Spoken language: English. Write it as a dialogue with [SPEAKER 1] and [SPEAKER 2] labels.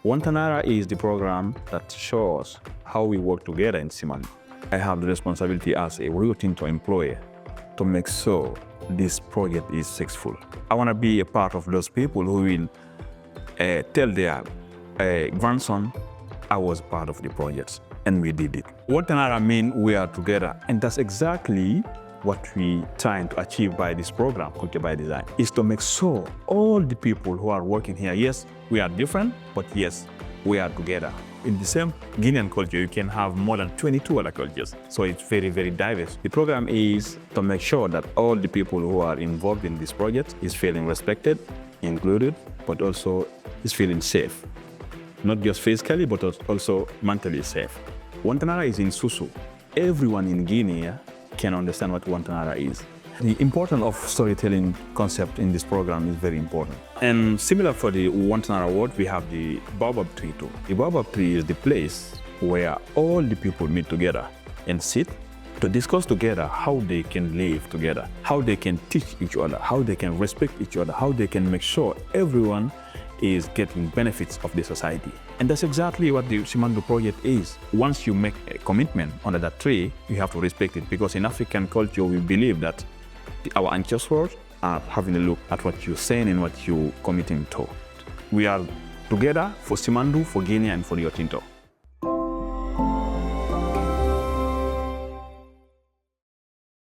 [SPEAKER 1] Wontanara is the program that shows how we work together in Simandou. I have the responsibility as a Rio Tinto employee to make sure this project is successful. I want to be a part of those people who will tell their grandson, I was part of the project, and we did it. Wontanara means we are together, and that's exactly what we trying to achieve by this program, Culture by Design, is to make sure all the people who are working here, yes, we are different, but yes, we are together. In the same Guinean culture, you can have more than 22 other cultures. So it's very, very diverse. The program is to make sure that all the people who are involved in this project is feeling respected, included, but also is feeling safe. Not just physically, but also mentally safe. Wontanara is in Susu. Everyone in Guinea can understand what Wontanara is. The importance of storytelling concept in this program is very important. And similar for the Wontanara word, we have the baobab tree too. The baobab tree is the place where all the people meet together and sit to discuss together how they can live together, how they can teach each other, how they can respect each other, how they can make sure everyone is getting benefits of the society. And that's exactly what the Simandou project is. Once you make a commitment under that tree, you have to respect it, because in African culture, we believe that our ancestors are having a look at what you're saying and what you're committing to. We are together for Simandou, for Guinea, and for Rio Tinto.